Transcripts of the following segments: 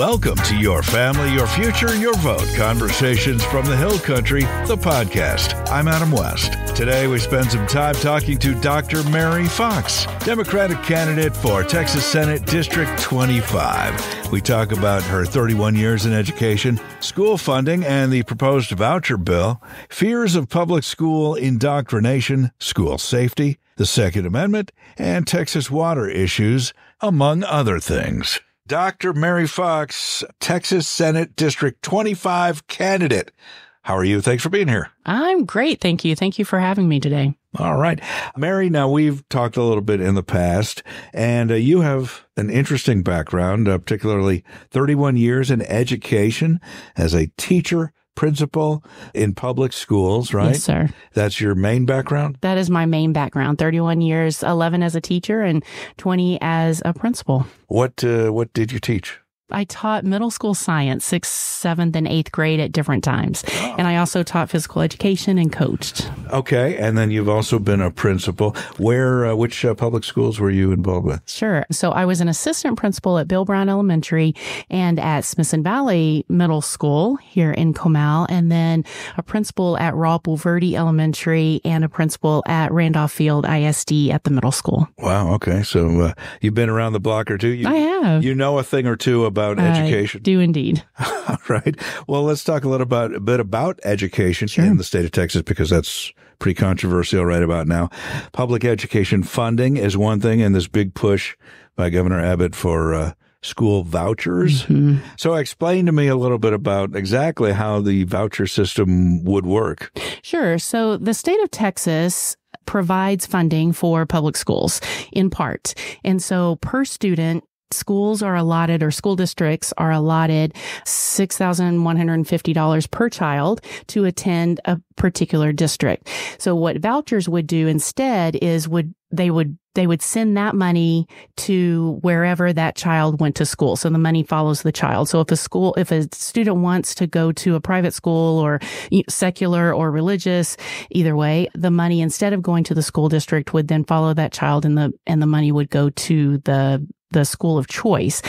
Welcome to Your Family, Your Future, Your Vote. Conversations from the Hill Country, the podcast. I'm Adam West. Today we spend some time talking to Dr. Merrie Fox, Democratic candidate for Texas Senate District 25. We talk about her 31 years in education, school funding, and the proposed voucher bill, fears of public school indoctrination, school safety, the Second Amendment, and Texas water issues, among other things. Dr. Merrie Fox, Texas Senate District 25 candidate. How are you? Thanks for being here. I'm great. Thank you. Thank you for having me today. All right. Merrie, now we've talked a little bit in the past, and you have an interesting background, particularly 31 years in education as a teacher, principal in public schools, right? Yes, sir. That's your main background? That is my main background. 31 years, 11 as a teacher and 20 as a principal. What did you teach? I taught middle school science, 6th, 7th, and 8th grade at different times. Oh. And I also taught physical education and coached. Okay. And then you've also been a principal. Which public schools were you involved with? Sure. So I was an assistant principal at Bill Brown Elementary and at Smithson Valley Middle School here in Comal, and then a principal at Raw Bulverde Elementary and a principal at Randolph Field ISD at the middle school. Wow. Okay. So you've been around the block or two. I have. You know a thing or two about education. I do indeed. All right. Well, let's talk a bit about education in the state of Texas, because that's pretty controversial right about now. Public education funding is one thing, and this big push by Governor Abbott for school vouchers. Mm-hmm. So explain to me a little bit about exactly how the voucher system would work. Sure. So the state of Texas provides funding for public schools in part. And so per student, schools are allotted, or school districts are allotted $6,150 per child to attend a particular district. So what vouchers would do instead is they would send that money to wherever that child went to school. So the money follows the child. So if a student wants to go to a private school or secular or religious, either way, the money, instead of going to the school district, would then follow that child, and the money would go to the school of choice.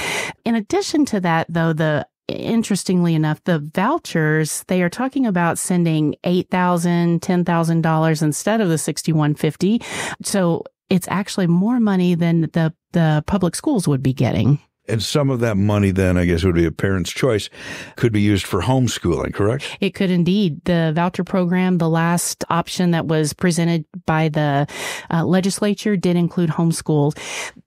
In addition to that, though, interestingly enough, the vouchers, they are talking about sending $8,000, $10,000 instead of the $6,150. So it's actually more money than the public schools would be getting. And some of that money then, I guess, would be a parent's choice, could be used for homeschooling, correct? It could indeed. The voucher program, the last option that was presented by the legislature, did include homeschool.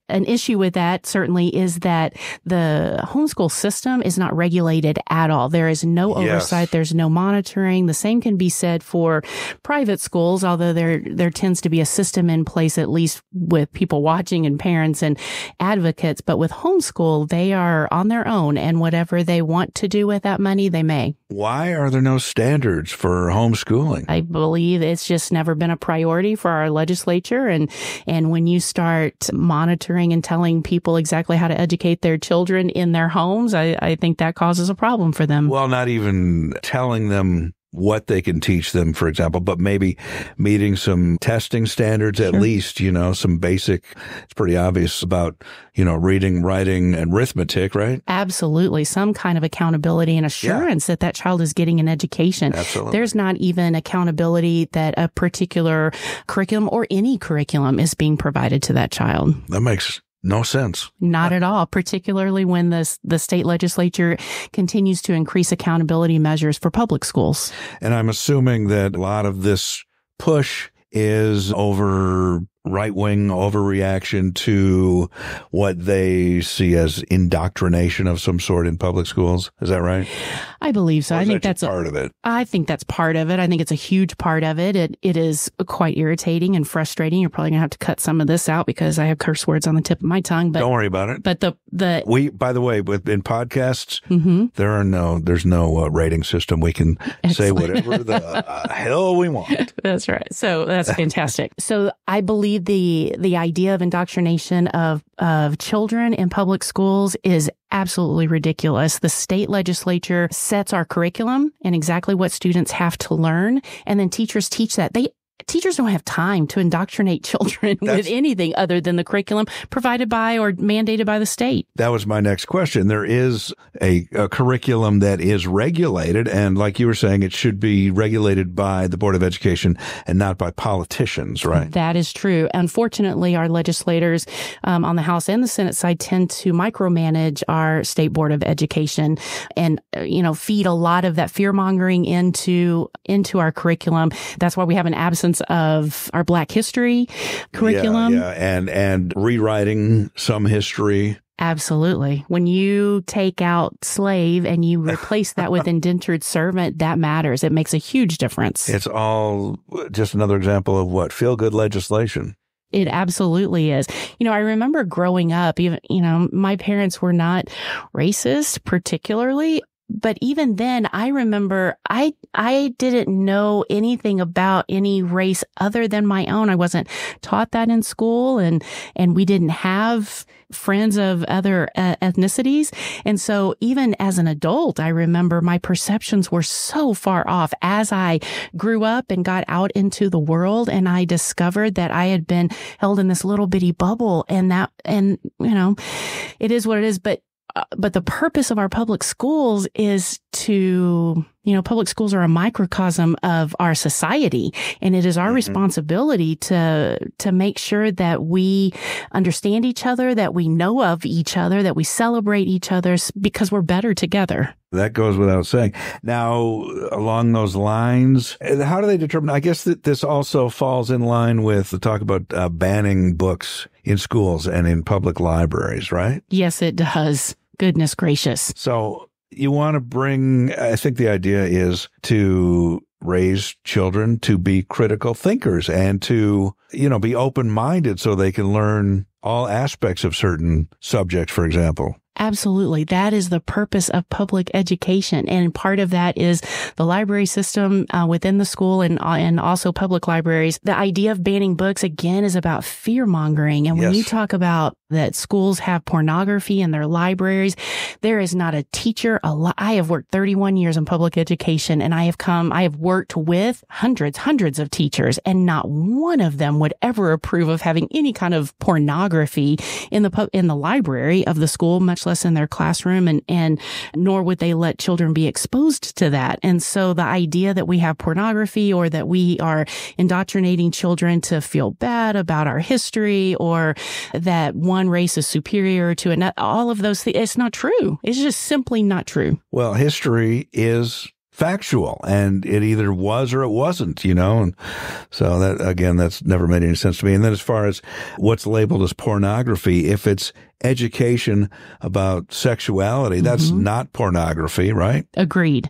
An issue with that certainly is that the homeschool system is not regulated at all. There is no oversight. There's no monitoring. The same can be said for private schools, although there tends to be a system in place, at least with people watching and parents and advocates. But with homeschool, they are on their own, and whatever they want to do with that money, they may. Why are there no standards for homeschooling? I believe it's just never been a priority for our legislature. And when you start monitoring and telling people exactly how to educate their children in their homes, I think that causes a problem for them. Well, not even telling them what they can teach them, for example, but maybe meeting some testing standards, at least, some basic, it's pretty obvious about, reading, writing, and arithmetic, right? Absolutely. Some kind of accountability and assurance that child is getting an education. Absolutely. There's not even accountability that a particular curriculum or any curriculum is being provided to that child. That makes no sense. Not at all, particularly when the state legislature continues to increase accountability measures for public schools. And I'm assuming that a lot of this push is over right-wing overreaction to what they see as indoctrination of some sort in public schools. Is that right? I believe so. Or I think that's part of it. I think that's part of it. I think it's a huge part of it. It is quite irritating and frustrating. You're probably going to have to cut some of this out because I have curse words on the tip of my tongue. But don't worry about it. But by the way, in podcasts, there's no rating system. We can say whatever the hell we want. That's right. So that's fantastic. So I believe the idea of indoctrination of children in public schools is absolutely ridiculous. The state legislature sets our curriculum and exactly what students have to learn, and then teachers teach that. teachers don't have time to indoctrinate children with anything other than the curriculum provided by or mandated by the state. That was my next question. There is a curriculum that is regulated, and like you were saying, it should be regulated by the Board of Education and not by politicians, right? That is true. Unfortunately, our legislators on the House and the Senate side tend to micromanage our State Board of Education and, feed a lot of that fear-mongering into our curriculum. That's why we have an absence of our Black history curriculum. Yeah, and rewriting some history. Absolutely. When you take out slave and you replace that with indentured servant, that matters. It makes a huge difference. It's all just another example of what? Feel-good legislation. It absolutely is. I remember growing up, even, my parents were not racist particularly. But even then, I remember I didn't know anything about any race other than my own. I wasn't taught that in school, and we didn't have friends of other ethnicities. And so even as an adult, I remember my perceptions were so far off as I grew up and got out into the world, and I discovered that I had been held in this little bitty bubble, and it is what it is. But the purpose of our public schools is to, public schools are a microcosm of our society, and it is our responsibility to make sure that we understand each other, that we know of each other, that we celebrate each other, because we're better together. That goes without saying. Now, along those lines, how do they determine? I guess that this also falls in line with the talk about banning books in schools and in public libraries, right? Yes, it does. Goodness gracious. So you want to bring, I think the idea is to raise children to be critical thinkers and to, be open-minded so they can learn all aspects of certain subjects, for example. Absolutely. That is the purpose of public education. And part of that is the library system within the school and also public libraries. The idea of banning books, again, is about fear-mongering. And when you talk about that schools have pornography in their libraries, there is not a teacher. I have worked 31 years in public education, and I have worked with hundreds of teachers, and not one of them would ever approve of having any kind of pornography in the library of the school, much less in their classroom, and nor would they let children be exposed to that. And so the idea that we have pornography, or that we are indoctrinating children to feel bad about our history, or that one race is superior to another, all of those things, it's not true. It's just simply not true. Well, history is factual, and it either was or it wasn't, and so that, again, that's never made any sense to me. And then as far as what's labeled as pornography, if it's education about sexuality, that's not pornography, right? Agreed.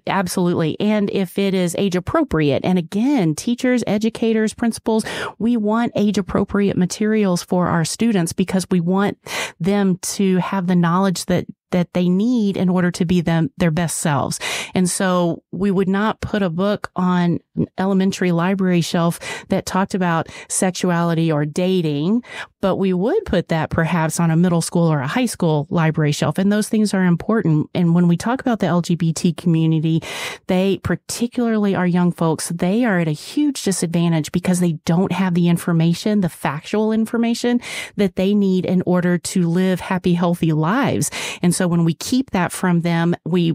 Absolutely. And if it is age appropriate, and again, teachers, educators, principals, we want age appropriate materials for our students, because we want them to have the knowledge that they need in order to be their best selves. And so we would not put a book on an elementary library shelf that talked about sexuality or dating, but we would put that perhaps on a middle school or a high school library shelf. And those things are important. And when we talk about the LGBT community, they, particularly our young folks, they are at a huge disadvantage because they don't have the information, the factual information that they need in order to live happy, healthy lives. And so when we keep that from them, we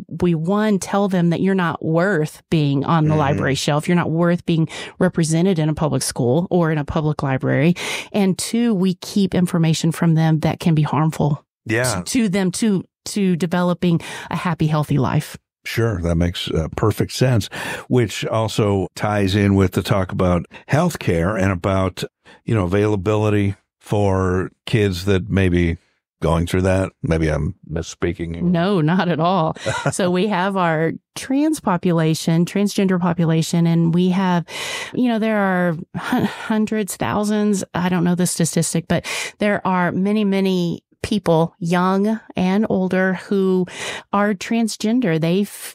tell them that you're not worth being on the library shelf. You're not worth being represented in a public school or in a public library. And two, we keep information from them that can be harmful to them, to developing a happy, healthy life. Sure, that makes perfect sense, which also ties in with the talk about healthcare and about, availability for kids that maybe going through that. Maybe I'm misspeaking. No, not at all. So we have our transgender population, and we have, there are hundreds, thousands, I don't know the statistic, but there are many, many people, young and older, who are transgender.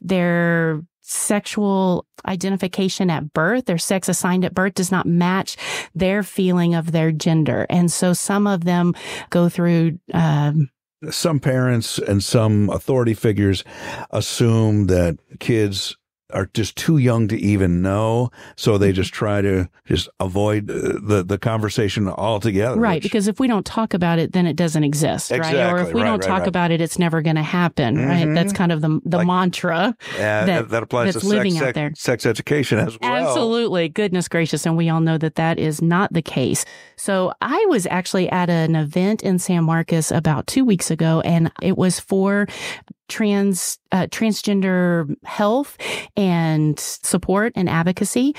Their sexual identification at birth, their sex assigned at birth, does not match their feeling of their gender. And so some of them go through some parents and some authority figures assume that kids are just too young to even know. So they just try to just avoid the conversation altogether. Right. Because if we don't talk about it, then it doesn't exist. Exactly, right. Or if we don't talk about it, it's never going to happen. Mm-hmm. Right. That's kind of the mantra that applies to living out there. Sex education as well. Absolutely. Goodness gracious. And we all know that is not the case. So I was actually at an event in San Marcos about 2 weeks ago, and it was for transgender health and support and advocacy.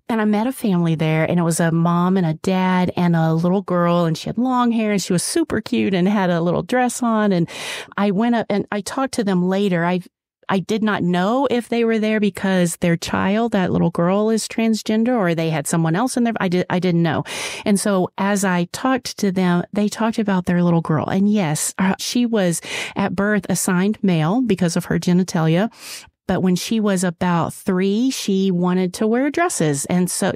And I met a family there, and it was a mom and a dad and a little girl, and she had long hair and she was super cute and had a little dress on. And I went up and I talked to them later. I did not know if they were there because their child, that little girl, is transgender, or they had someone else in there. I didn't know. And so as I talked to them, they talked about their little girl. And yes, she was at birth assigned male because of her genitalia. But when she was about 3, she wanted to wear dresses. And so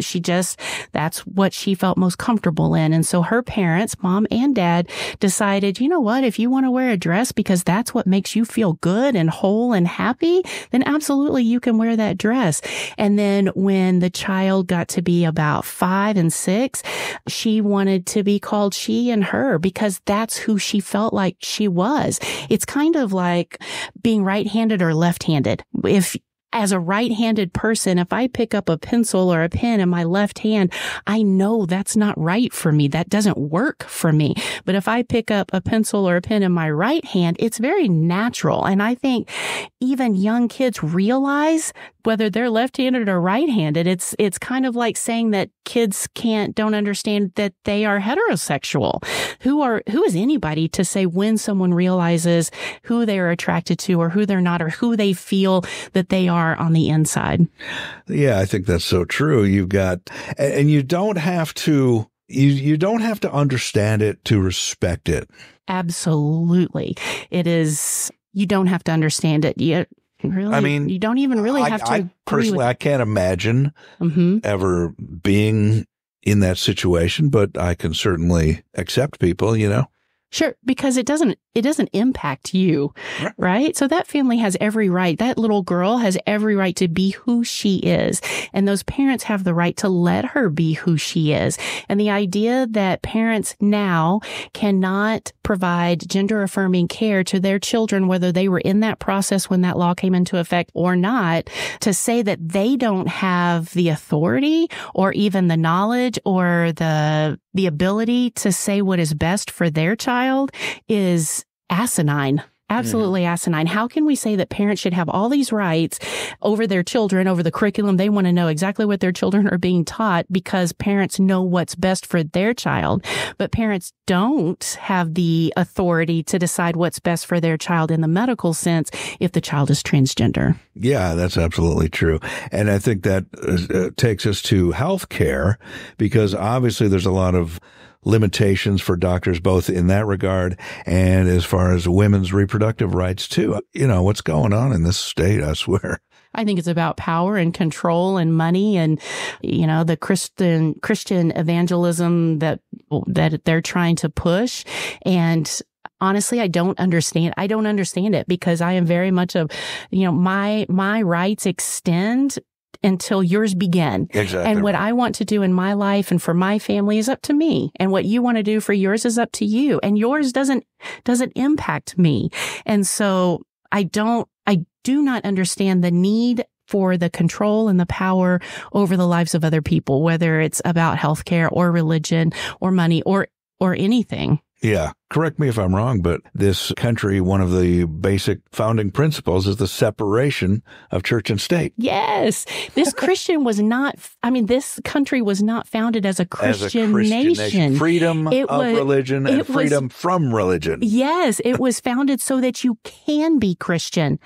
that's what she felt most comfortable in. And so her parents, mom and dad, decided, you know what, if you want to wear a dress because that's what makes you feel good and whole and happy, then absolutely you can wear that dress. And then when the child got to be about 5 and 6, she wanted to be called she and her because that's who she felt like she was. It's kind of like being right-handed or left-handed. If as a right-handed person, if I pick up a pencil or a pen in my left hand, I know that's not right for me. That doesn't work for me. But if I pick up a pencil or a pen in my right hand, it's very natural. And I think even young kids realize whether they're left-handed or right-handed. It's kind of like saying that kids don't understand that they are heterosexual. Who is anybody to say when someone realizes who they are attracted to or who they're not or who they feel that they are on the inside? Yeah, I think that's so true. And you don't have to, you don't have to understand it to respect it. Absolutely. It is, you don't have to understand it. Really, I mean, you don't even really have to. I can't imagine ever being in that situation, but I can certainly accept people, Sure, because it doesn't impact you, right? So that family has every right. That little girl has every right to be who she is. And those parents have the right to let her be who she is. And the idea that parents now cannot provide gender affirming care to their children, whether they were in that process when that law came into effect or not, to say that they don't have the authority or even the knowledge or the ability to say what is best for their child is asinine. Absolutely asinine. How can we say that parents should have all these rights over their children, over the curriculum? They want to know exactly what their children are being taught because parents know what's best for their child. But parents don't have the authority to decide what's best for their child in the medical sense if the child is transgender. Yeah, that's absolutely true. And I think that takes us to healthcare because obviously there's a lot of limitations for doctors, both in that regard and as far as women's reproductive rights too. What's going on in this state, I swear. I think it's about power and control and money and, the Christian evangelism that they're trying to push. And honestly, I don't understand it because I am very much my rights extend until yours begin. Exactly. And what I want to do in my life and for my family is up to me. And what you want to do for yours is up to you. And yours doesn't impact me. And so I do not understand the need for the control and the power over the lives of other people, whether it's about healthcare or religion or money or anything. Yeah. Correct me if I'm wrong, but this country, one of the basic founding principles is the separation of church and state. Yes. This this country was not founded as a Christian nation. Freedom of religion and freedom from religion. Yes. It was founded so that you can be Christian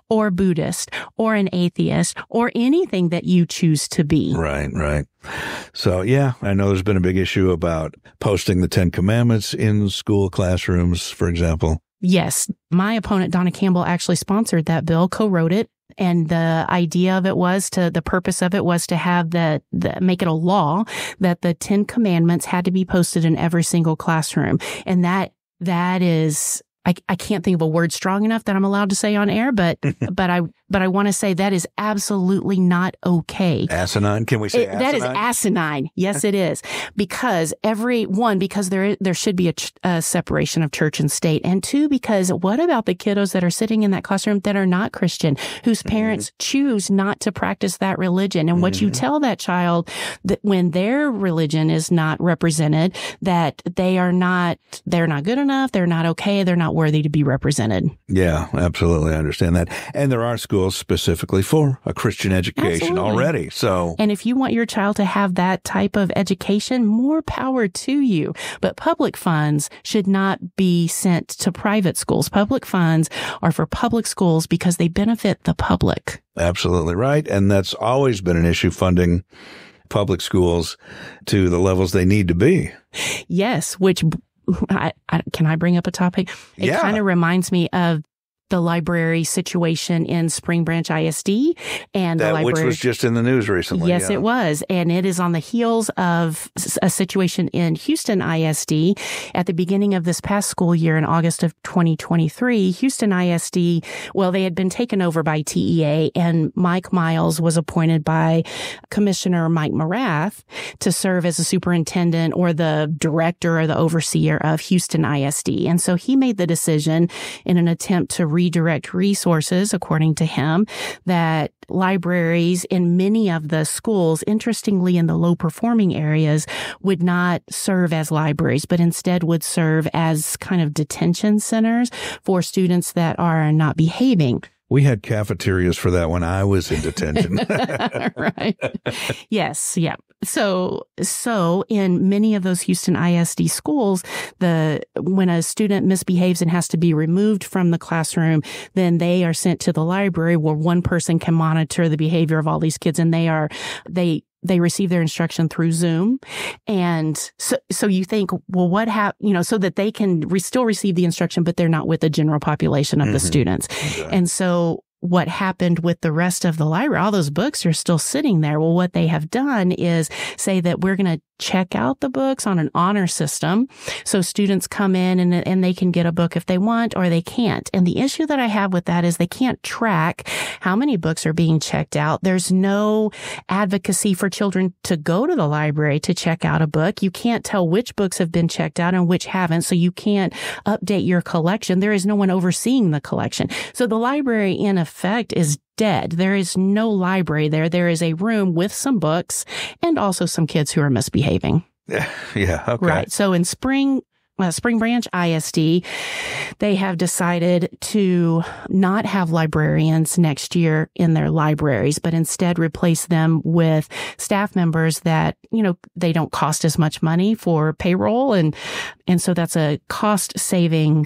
or Buddhist or an atheist or anything that you choose to be. Right. So, yeah, I know there's been a big issue about posting the 10 Commandments in school classrooms, for example. Yes. My opponent, Donna Campbell, actually sponsored that bill, co-wrote it. And the idea of it the purpose of it was to have make it a law that the 10 Commandments had to be posted in every single classroom. And that is I can't think of a word strong enough that I'm allowed to say on air, but I want to say that is absolutely not okay. Asinine? Can we say asinine? That is asinine. Yes, it is. Because because there should be a separation of church and state. And two, because what about the kiddos that are sitting in that classroom that are not Christian, whose parents choose not to practice that religion? And what you tell that child that when their religion is not represented, that they're not good enough, they're not okay, they're not worthy to be represented. Yeah, absolutely. I understand that. And there are schools specifically for a Christian education already. So, and if you want your child to have that type of education, more power to you. But public funds should not be sent to private schools. Public funds are for public schools because they benefit the public. Absolutely right. And that's always been an issue, funding public schools to the levels they need to be. Yes, which can I bring up a topic? It kind of reminds me of the library situation in Spring Branch ISD and the library, which was just in the news recently. Yes, it was. And it is on the heels of a situation in Houston ISD at the beginning of this past school year in August of 2023. Houston ISD, well, they had been taken over by TEA, and Mike Miles was appointed by Commissioner Mike Morath to serve as a superintendent or the director or the overseer of Houston ISD. And so he made the decision in an attempt to redirect resources, according to him, that libraries in many of the schools, interestingly in the low-performing areas, would not serve as libraries, but instead would serve as kind of detention centers for students that are not behaving. We had cafeterias for that when I was in detention. Right. Yes. Yeah. So in many of those Houston ISD schools, when a student misbehaves and has to be removed from the classroom, then they are sent to the library where one person can monitor the behavior of all these kids, and they receive their instruction through Zoom. And so you think, well, what happened, so that they can still receive the instruction, but they're not with the general population of the students. Okay. And so what happened with the rest of the library, all those books are still sitting there. Well, what they have done is say that we're going to check out the books on an honor system. So students come in and they can get a book if they want or they can't. And the issue that I have with that is they can't track how many books are being checked out. There's no advocacy for children to go to the library to check out a book. You can't tell which books have been checked out and which haven't. So you can't update your collection. There is no one overseeing the collection. So the library in effect is dead. There is no library there. There is a room with some books and also some kids who are misbehaving. Yeah. Okay. Right. So in Spring Branch ISD, they have decided to not have librarians next year in their libraries, but instead replace them with staff members that, they don't cost as much money for payroll. And so that's a cost saving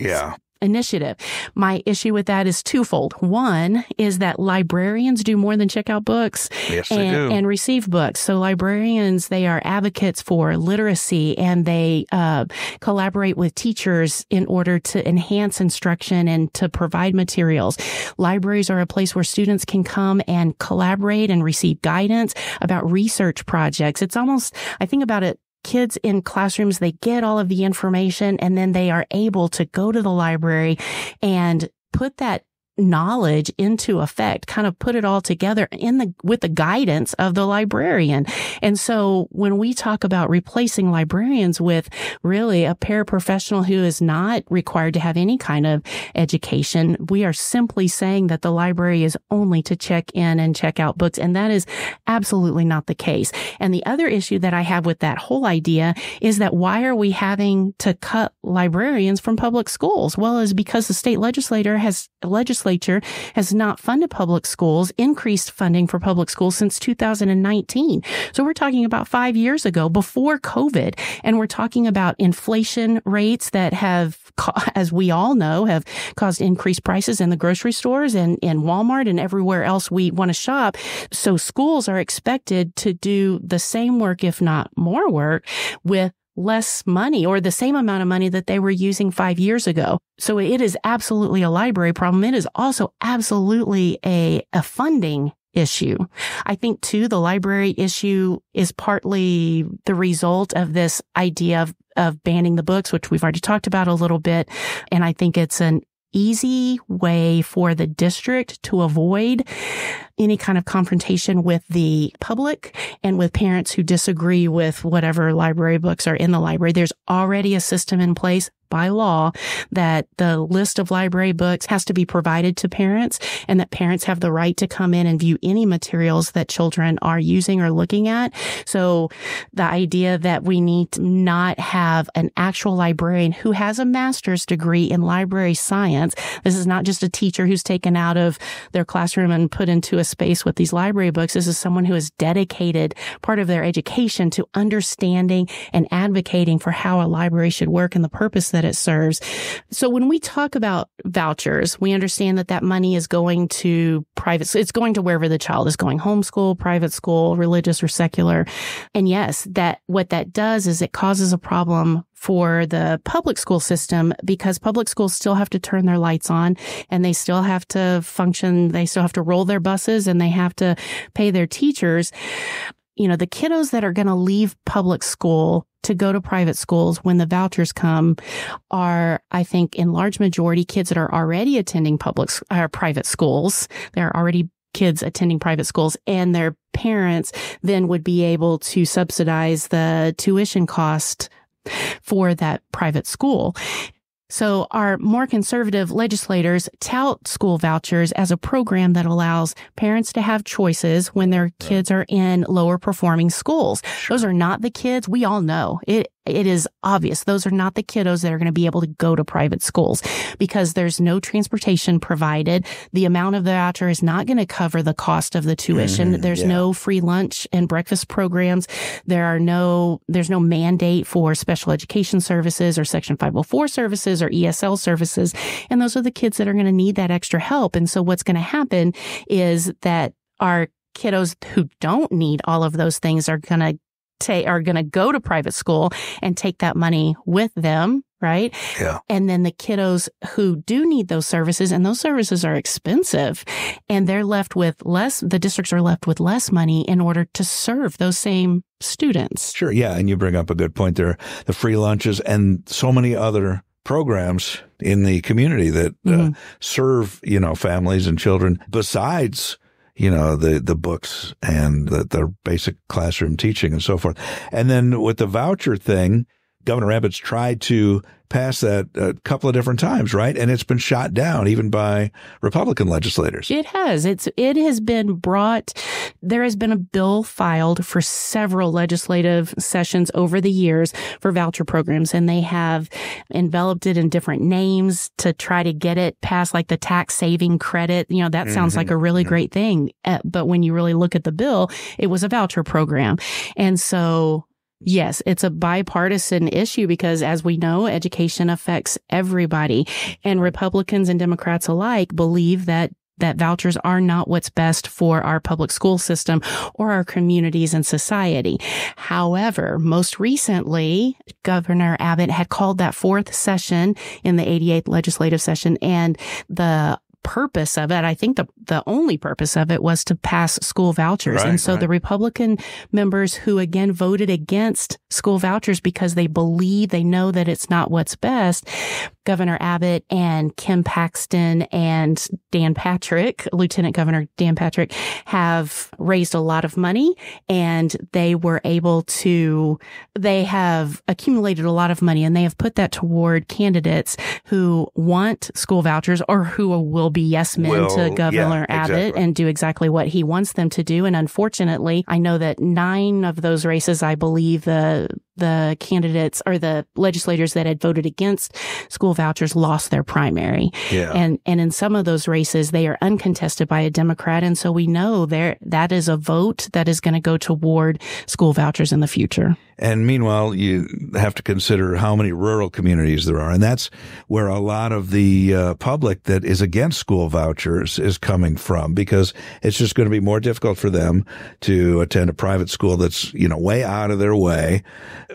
initiative. My issue with that is twofold. One is that librarians do more than check out books and receive books. So librarians, they are advocates for literacy, and they collaborate with teachers in order to enhance instruction and to provide materials. Libraries are a place where students can come and collaborate and receive guidance about research projects. It's almost, I think about it, kids in classrooms, they get all of the information and then they are able to go to the library and put that knowledge into effect, kind of put it all together with the guidance of the librarian. And so when we talk about replacing librarians with really a paraprofessional who is not required to have any kind of education, we are simply saying that the library is only to check in and check out books. And that is absolutely not the case. And the other issue that I have with that whole idea is that why are we having to cut librarians from public schools? Well, it's because the state legislature has not funded public schools, increased funding for public schools since 2019. So we're talking about 5 years ago, before COVID, and we're talking about inflation rates that have, as we all know, have caused increased prices in the grocery stores and in Walmart and everywhere else we want to shop. So schools are expected to do the same work, if not more work, with less money or the same amount of money that they were using 5 years ago. So it is absolutely a library problem. It is also absolutely a funding issue. I think too, the library issue is partly the result of this idea of banning the books, which we've already talked about a little bit. And I think it's an easy way for the district to avoid any kind of confrontation with the public and with parents who disagree with whatever library books are in the library. There's already a system in place by law that the list of library books has to be provided to parents, and that parents have the right to come in and view any materials that children are using or looking at. So the idea that we need to not have an actual librarian who has a master's degree in library science. This is not just a teacher who's taken out of their classroom and put into a space with these library books. This is someone who has dedicated part of their education to understanding and advocating for how a library should work and the purpose that it serves. So when we talk about vouchers, we understand that that money is going to private, it's going to wherever the child is going, homeschool, private school, religious or secular. And yes, that what that does is it causes a problem for the public school system, because public schools still have to turn their lights on and they still have to function. They still have to roll their buses and they have to pay their teachers. You know, the kiddos that are going to leave public school to go to private schools when the vouchers come are, I think, in large majority kids that are already attending private schools. They're already kids attending private schools, and their parents then would be able to subsidize the tuition cost for that private school. So our more conservative legislators tout school vouchers as a program that allows parents to have choices when their kids are in lower performing schools. Those are not the kids. We all know it is obvious. Those are not the kiddos that are going to be able to go to private schools because there's no transportation provided. The amount of the voucher is not going to cover the cost of the tuition. There's no free lunch and breakfast programs. There's no mandate for special education services or Section 504 services or ESL services. And those are the kids that are going to need that extra help. And so what's going to happen is that our kiddos who don't need all of those things are going to go to private school and take that money with them, right? Yeah. And then the kiddos who do need those services, and those services are expensive, and they're left with less, the districts are left with less money in order to serve those same students. Sure. Yeah. And you bring up a good point there. The free lunches and so many other programs in the community that serve, families and children besides the books and the basic classroom teaching and so forth. And then with the voucher thing, Governor Abbott's tried to pass that a couple of different times, right? And it's been shot down even by Republican legislators. It has. It has been brought. There has been a bill filed for several legislative sessions over the years for voucher programs, and they have enveloped it in different names to try to get it past, like the tax saving credit. That sounds like a really great thing. But when you really look at the bill, it was a voucher program. And so yes, it's a bipartisan issue because, as we know, education affects everybody. And Republicans and Democrats alike believe that vouchers are not what's best for our public school system or our communities and society. However, most recently, Governor Abbott had called that fourth session in the 88th legislative session, and the purpose of it, I think the only purpose of it, was to pass school vouchers. Right, and so right. The Republican members who again voted against school vouchers because they know that it's not what's best, Governor Abbott and Kim Paxton and Dan Patrick, Lieutenant Governor Dan Patrick, have raised a lot of money, and they have accumulated a lot of money, and they have put that toward candidates who want school vouchers or who will be yes men to Governor Abbott and do exactly what he wants them to do. And unfortunately, I know that 9 of those races, I believe the candidates or the legislators that had voted against school vouchers lost their primary. Yeah. And in some of those races, they are uncontested by a Democrat. And so we know that is a vote that is going to go toward school vouchers in the future. And meanwhile, you have to consider how many rural communities there are. And that's where a lot of the public that is against school vouchers is coming from, because it's just going to be more difficult for them to attend a private school that's, way out of their way.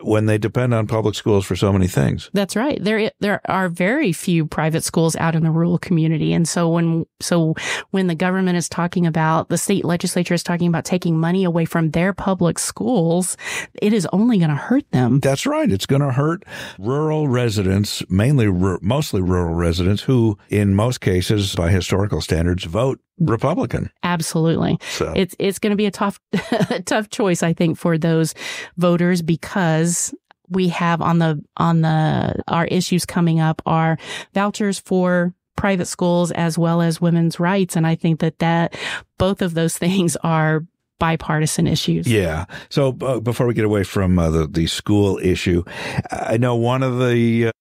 when they depend on public schools for so many things. That's right. There are very few private schools out in the rural community. And so when the government is talking about, the state legislature is talking about taking money away from their public schools, it is only going to hurt them. That's right. It's going to hurt rural residents, mostly rural residents who, in most cases, by historical standards, vote Republican. Absolutely. So it's going to be a tough choice, I think, for those voters, because we have our issues coming up are vouchers for private schools as well as women's rights. And I think that both of those things are bipartisan issues. Yeah. So before we get away from the school issue, I know one of the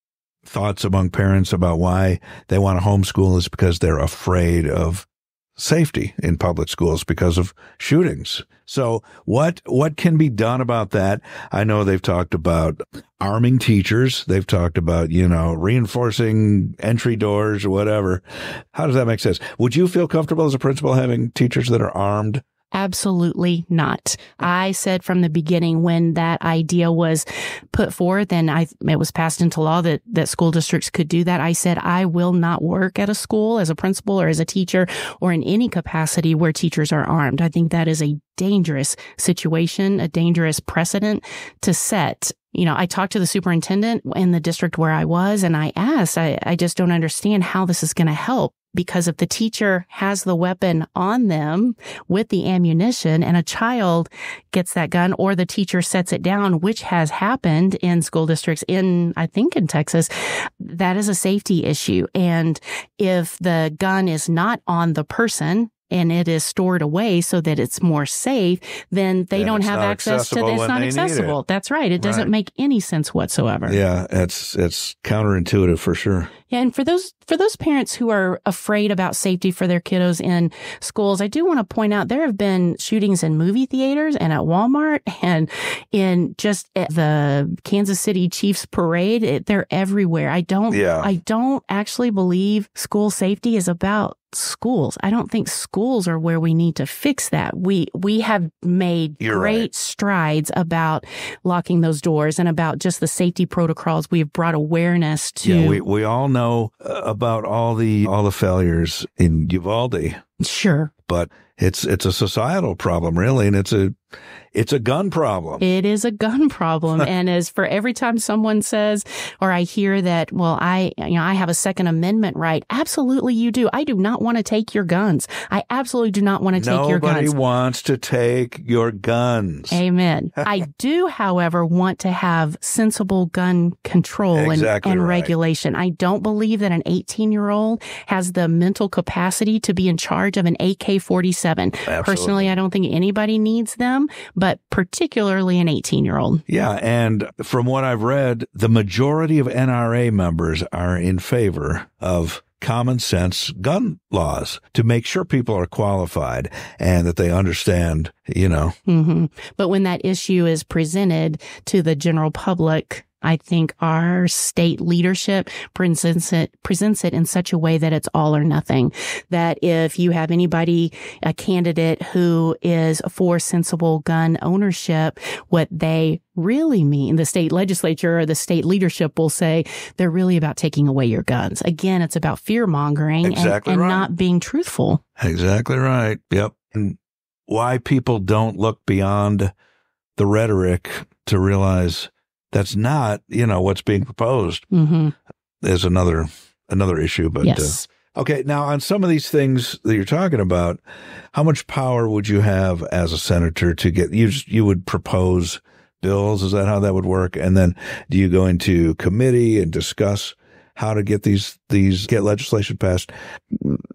thoughts among parents about why they want to homeschool is because they're afraid of safety in public schools because of shootings. So what can be done about that? I know they've talked about arming teachers. They've talked about, reinforcing entry doors or whatever. How does that make sense? Would you feel comfortable as a principal having teachers that are armed? Absolutely not. I said from the beginning, when that idea was put forth and it was passed into law that school districts could do that, I said, I will not work at a school as a principal or as a teacher or in any capacity where teachers are armed. I think that is a dangerous situation, a dangerous precedent to set. I talked to the superintendent in the district where I was, and I asked, I just don't understand how this is going to help. Because if the teacher has the weapon on them with the ammunition and a child gets that gun, or the teacher sets it down, which has happened in school districts I think in Texas, that is a safety issue. And if the gun is not on the person and it is stored away so that it's more safe, then they don't have access to it. It's not accessible. That's right. It doesn't make any sense whatsoever. Yeah, it's counterintuitive for sure. Yeah, and for those parents who are afraid about safety for their kiddos in schools, I do want to point out there have been shootings in movie theaters and at Walmart and in just at the Kansas City Chiefs parade. They're everywhere. I don't actually believe school safety is about schools. I don't think schools are where we need to fix that. We have made great strides about locking those doors and about just the safety protocols. We've brought awareness to. Yeah, we all know about all the failures in Uvalde. Sure. But it's a societal problem, really, and it's a gun problem. It is a gun problem. And as for every time someone says, or I hear that, well, I have a Second Amendment right. Absolutely you do. I do not want to take your guns. I absolutely do not want to take your guns. Nobody wants to take your guns. Amen. I do, however, want to have sensible gun control and regulation. I don't believe that an 18-year-old has the mental capacity to be in charge of an AK-47. Absolutely. Personally, I don't think anybody needs them, but particularly an 18-year-old. Yeah, and from what I've read, the majority of NRA members are in favor of common sense gun laws to make sure people are qualified and that they understand, Mm-hmm. But when that issue is presented to the general public, I think our state leadership presents it in such a way that it's all or nothing. That if you have a candidate who is for sensible gun ownership, what they really mean, the state legislature or the state leadership will say, they're really about taking away your guns. Again, it's about fear mongering and not being truthful. Exactly right. Yep. And why people don't look beyond the rhetoric to realize that's not, what's being proposed is another issue. But yes. Okay, now on some of these things that you're talking about, how much power would you have as a senator to get? You would propose bills? Is that how that would work? And then do you go into committee and discuss how to get get legislation passed?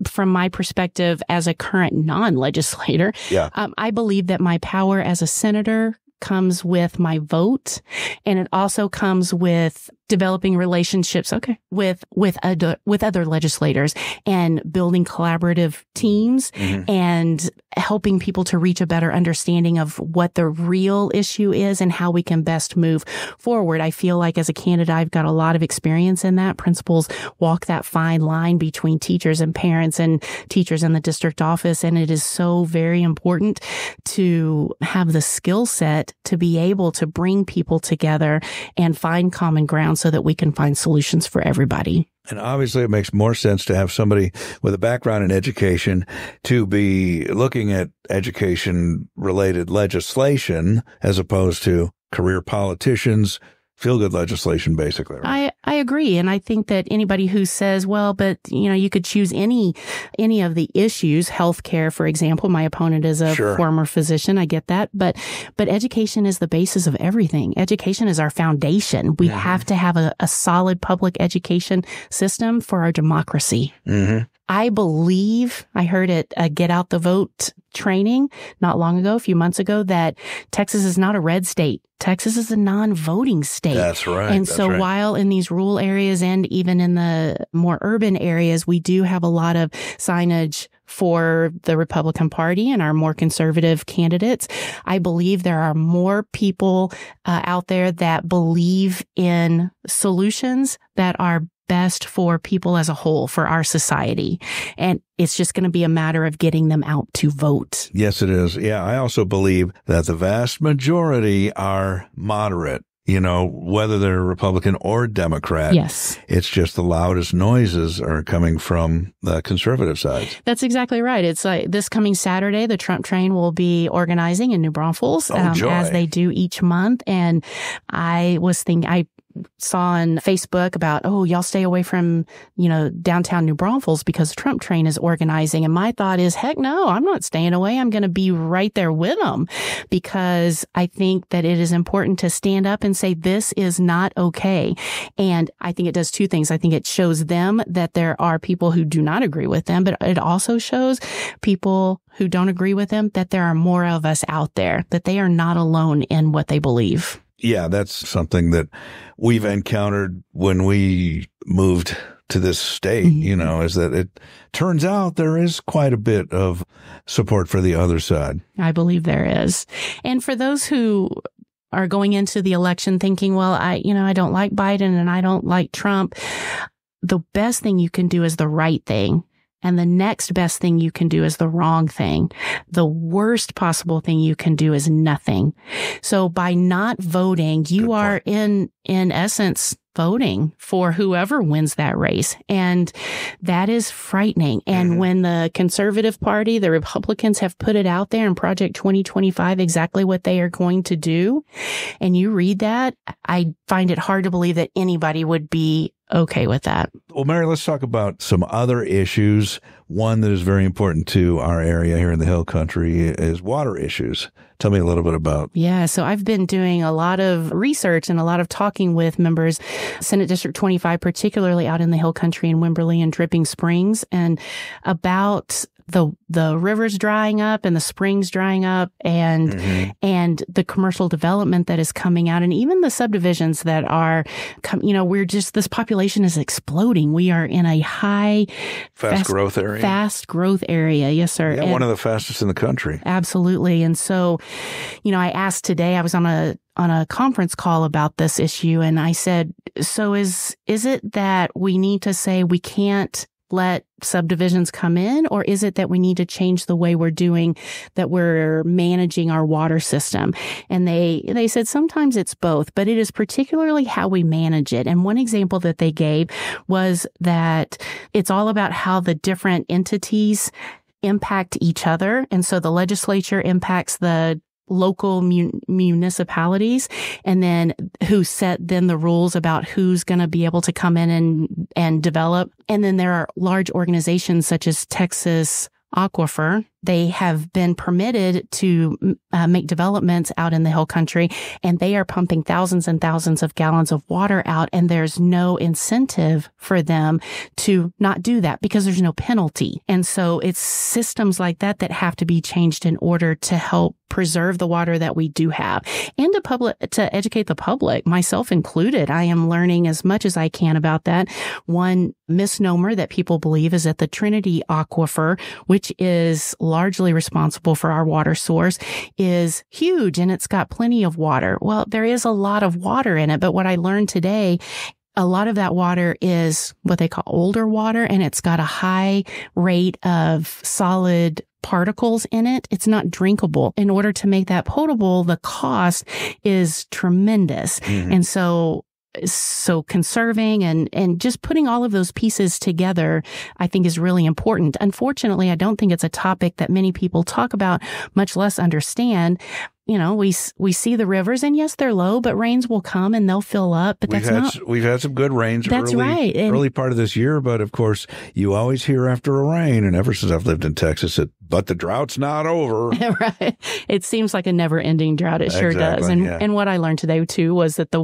From my perspective, as a current non-legislator, I believe that my power as a senator comes with my vote, and it also comes with developing relationships, with other legislators and building collaborative teams and helping people to reach a better understanding of what the real issue is and how we can best move forward. I feel like as a candidate, I've got a lot of experience in that. Principals walk that fine line between teachers and parents and teachers in the district office. And it is so very important to have the skill set to be able to bring people together and find common ground so that we can find solutions for everybody. And obviously it makes more sense to have somebody with a background in education to be looking at education-related legislation as opposed to career politicians, feel-good legislation, basically. Right? I agree. And I think that anybody who says, well, but, you could choose any of the issues, healthcare, for example. My opponent is a former physician. I get that. But education is the basis of everything. Education is our foundation. We have to have a solid public education system for our democracy. I believe, I heard at a Get Out the Vote training not long ago, a few months ago, that Texas is not a red state. Texas is a non-voting state. That's right. And so while in these rural areas and even in the more urban areas, we do have a lot of signage for the Republican Party and our more conservative candidates, I believe there are more people out there that believe in solutions that are best for people as a whole, for our society. And it's just going to be a matter of getting them out to vote. Yes, it is. Yeah, I also believe that the vast majority are moderate. Whether they're Republican or Democrat. Yes. It's just the loudest noises are coming from the conservative side. That's exactly right. It's like this coming Saturday, the Trump train will be organizing in New Braunfels, as they do each month. And I saw on Facebook about, y'all stay away from, downtown New Braunfels because the Trump train is organizing. And my thought is, heck no, I'm not staying away. I'm going to be right there with them because I think that it is important to stand up and say, this is not okay. And I think it does two things. I think it shows them that there are people who do not agree with them, but it also shows people who don't agree with them that there are more of us out there, that they are not alone in what they believe. Yeah, that's something that we've encountered when we moved to this state, is that it turns out there is quite a bit of support for the other side. I believe there is. And for those who are going into the election thinking, well, I don't like Biden and I don't like Trump, the best thing you can do is the right thing. And the next best thing you can do is the wrong thing. The worst possible thing you can do is nothing. So by not voting, you are in essence voting for whoever wins that race. And that is frightening. And when the conservative party, the Republicans have put it out there in Project 2025, exactly what they are going to do. And you read that, I find it hard to believe that anybody would be okay with that. Well, Merrie, let's talk about some other issues. One that is very important to our area here in the Hill Country is water issues. Tell me a little bit about. Yeah, so I've been doing a lot of research and a lot of talking with members, Senate District 25, particularly out in the Hill Country in Wimberley and Dripping Springs, and about the rivers drying up and the springs drying up and the commercial development that is coming out and even the subdivisions that are, this population is exploding. We are in a fast growth area. Yes, sir. Yeah, one of the fastest in the country. Absolutely. And so, I asked today, I was on a conference call about this issue and I said, so is it that we need to say we can't let subdivisions come in, or is it that we need to change the way we're managing our water system? And they said sometimes it's both, but it is particularly how we manage it. And one example that they gave was that it's all about how the different entities impact each other. And so the legislature impacts the local municipalities, and then who set then the rules about who's going to be able to come in and develop. And then there are large organizations such as Texas Aquifer, they have been permitted to make developments out in the hill country, and they are pumping thousands and thousands of gallons of water out, and there's no incentive for them to not do that because there's no penalty. And so it's systems like that that have to be changed in order to help preserve the water that we do have, and to educate the public, myself included. I am learning as much as I can about that. One misnomer that people believe is that the Trinity Aquifer, which is largely responsible for our water source, is huge and it's got plenty of water. Well, there is a lot of water in it, but what I learned today, a lot of that water is what they call older water, and it's got a high rate of solid particles in it. It's not drinkable. In order to make that potable, the cost is tremendous. Mm-hmm. And so conserving and just putting all of those pieces together, I think, is really important. Unfortunately, I don't think it's a topic that many people talk about, much less understand. You know, we see the rivers, and yes, they're low, but rains will come and they'll fill up. But we've had some good rains early part of this year. But of course, you always hear after a rain, and ever since I've lived in Texas, but the drought's not over. Right. It seems like a never-ending drought. It sure does. And what I learned today too was that the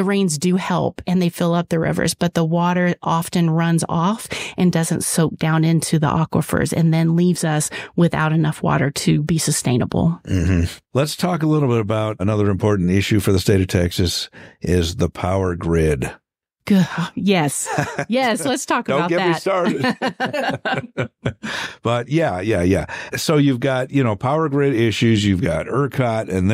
rains do help and they fill up the rivers, but the water often runs off and doesn't soak down into the aquifers, and then leaves us without enough water to be sustainable. Mm-hmm. Let's talk a little bit about another important issue for the state of Texas is the power grid. Yes. Let's talk about that. Don't get me started. But yeah. So you've got, power grid issues. You've got ERCOT and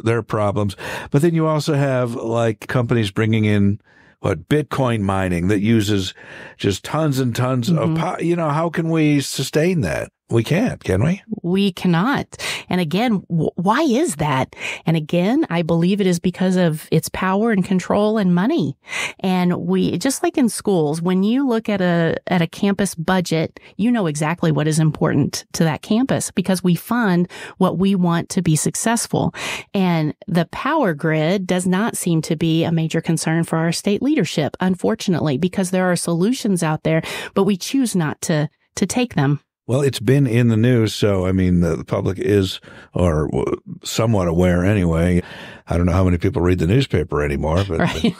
their problems. But then you also have like companies bringing in Bitcoin mining that uses just tons and tons of power. How can we sustain that? We can't, can we? We cannot. And again, why is that? And again, I believe it is because of its power and control and money. And just like in schools, when you look at a campus budget, you know exactly what is important to that campus because we fund what we want to be successful. And the power grid does not seem to be a major concern for our state leadership, unfortunately, because there are solutions out there, but we choose not to take them. Well, it's been in the news, so, the public is, or somewhat aware anyway. I don't know how many people read the newspaper anymore, but. Right.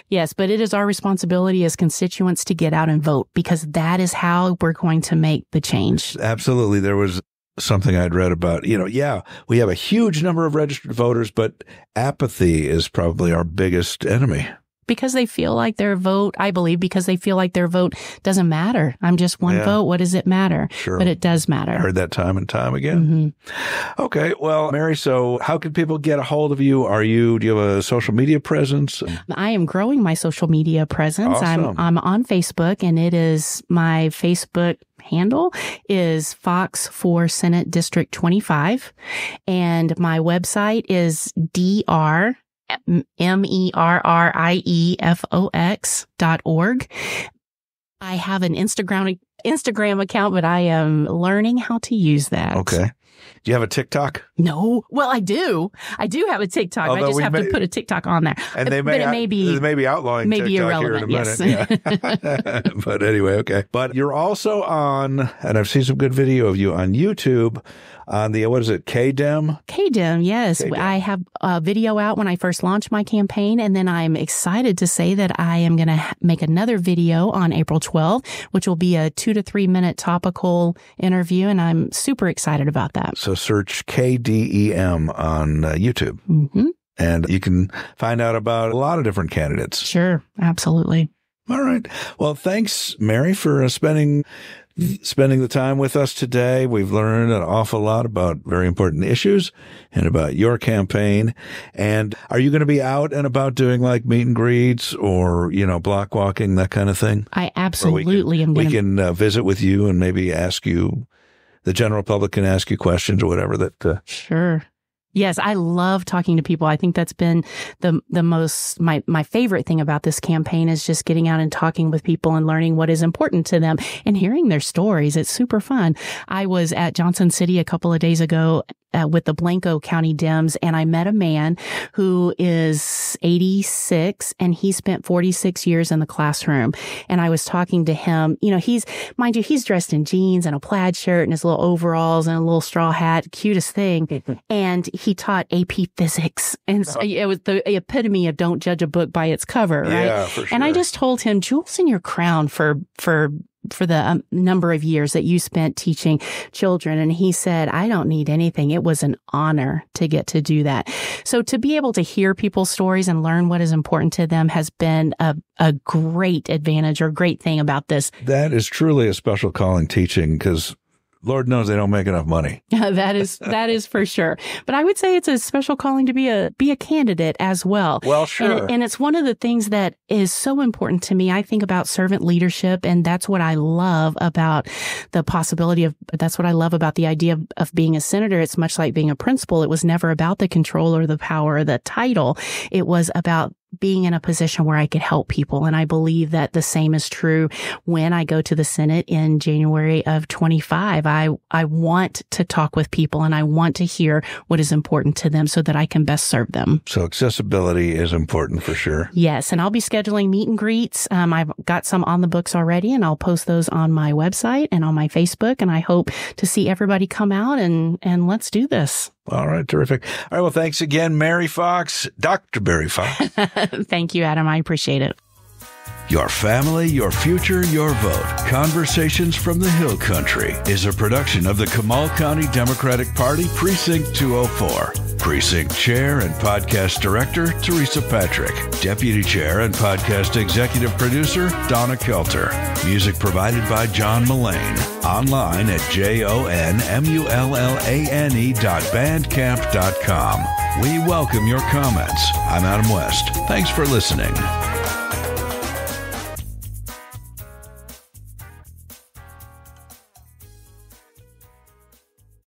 Yes, but it is our responsibility as constituents to get out and vote because that is how we're going to make the change. Absolutely. There was something I'd read about, we have a huge number of registered voters, but apathy is probably our biggest enemy. Because they feel like their vote, I believe, because they feel like their vote doesn't matter. I'm just one vote. What does it matter? Sure. But it does matter. I heard that time and time again. Mm-hmm. Okay. Well, Merrie, so how can people get a hold of you? Do you have a social media presence? I am growing my social media presence. Awesome. I'm on Facebook, and it is my Facebook handle is Fox for Senate District 25. And my website is MErrieFox.org. I have an Instagram account, but I am learning how to use that. Okay. Do you have a TikTok? No. Well, I do. I do have a TikTok. Although I just have to put a TikTok on there. And they may be outlawing maybe TikTok irrelevant, here in a minute. Yeah. But anyway, okay. But you're also on, and I've seen some good video of you on YouTube on the, what is it, KDEM? KDEM, yes. KDEM. I have a video out when I first launched my campaign, and then I'm excited to say that I am going to make another video on April 12th, which will be a 2 to 3 minute topical interview, and I'm super excited about that. So search KDEM on YouTube. Mm-hmm. And you can find out about a lot of different candidates. Sure, absolutely. All right. Well, thanks, Merrie, for spending the time with us today. We've learned an awful lot about very important issues and about your campaign. And are you going to be out and about doing like meet and greets or, block walking, that kind of thing? I absolutely am. We can visit with you and maybe ask you, the general public can ask you questions or whatever that. Sure. Yes, I love talking to people. I think that's been the most, my favorite thing about this campaign is just getting out and talking with people and learning what is important to them and hearing their stories. It's super fun. I was at Johnson City a couple of days ago with the Blanco County Dems, and I met a man who is 86, and he spent 46 years in the classroom. And I was talking to him. You know, he's dressed in jeans and a plaid shirt and his little overalls and a little straw hat, cutest thing. And he taught AP Physics, and so it was the epitome of don't judge a book by its cover, right? Yeah, for sure. And I just told him, jewels in your crown for the number of years that you spent teaching children. And he said, I don't need anything. It was an honor to get to do that. So to be able to hear people's stories and learn what is important to them has been a great advantage or great thing about this. That is truly a special calling, teaching, because Lord knows they don't make enough money. That is for sure. But I would say it's a special calling to be a candidate as well. Well, sure. And it's one of the things that is so important to me. I think about servant leadership, and that's what I love about that's what I love about the idea of being a senator. It's much like being a principal. It was never about the control or the power or the title. It was about being in a position where I could help people. And I believe that the same is true when I go to the Senate in January of 25. I want to talk with people, and I want to hear what is important to them so that I can best serve them. So accessibility is important for sure. Yes. And I'll be scheduling meet and greets. I've got some on the books already, and I'll post those on my website and on my Facebook. And I hope to see everybody come out and let's do this. All right. Terrific. All right. Well, thanks again, Merrie Fox, Dr. Merrie Fox. Thank you, Adam. I appreciate it. Your Family, Your Future, Your Vote. Conversations from the Hill Country is a production of the Comal County Democratic Party, Precinct 204. Precinct Chair and Podcast Director, Teresa Patrick. Deputy Chair and Podcast Executive Producer, Donna Kelter. Music provided by John Mullane. Online at JONMULLANE.bandcamp.com. We welcome your comments. I'm Adam West. Thanks for listening.